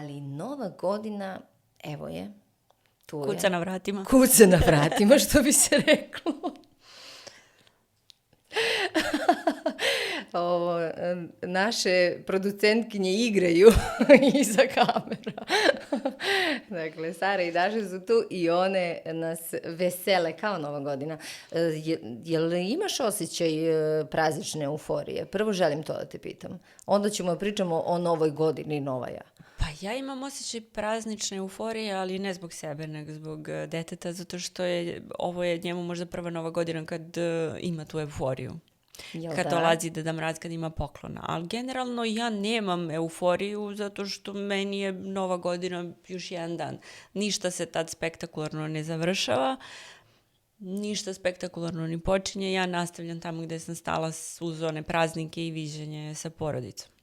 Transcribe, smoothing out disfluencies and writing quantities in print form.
Ali nova godina, evo je, tu je. Kuca na vratima. Kuca na vratima, što bi se reklo. Naše producentkinje igraju iza kamera. Dakle, Sara i Daša su tu i one nas vesele kao nova godina. Jel imaš osjećaj praznične euforije? Prvo želim to da te pitam. Onda ćemo pričamo o novoj godini, nova ja. Pa ja imam osjećaj praznične euforije, ali ne zbog sebe, nego zbog deteta, zato što ovo je njemu možda prva nova godina kad ima tu euforiju. Kad dolazi Deda Mraz, kad ima poklona. Ali generalno ja nemam euforiju zato što meni je nova godina još jedan dan. Ništa se tad spektakularno ne završava, ništa spektakularno ne počinje. Ja nastavljam tamo gde sam stala uz one praznike i viđenje sa porodicom.